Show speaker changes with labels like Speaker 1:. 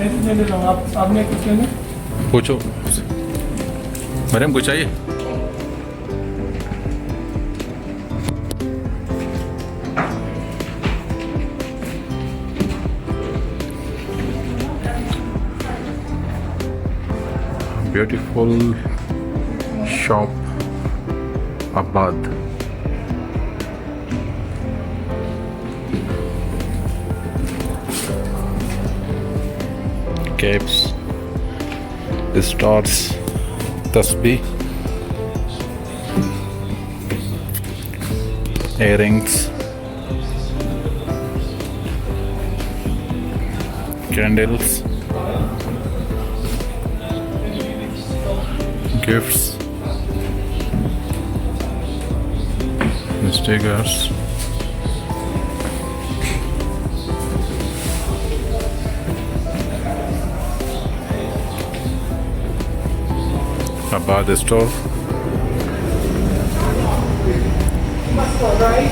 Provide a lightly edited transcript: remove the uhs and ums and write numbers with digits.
Speaker 1: मैं ले लूँगा, आपने कुछ लेना?
Speaker 2: पूछो मैडम कुछ चाहिए? Beautiful shop Abad. Capes, stars, tasbih, earrings, candles, gifts, stickers, Abad store.
Speaker 1: Right,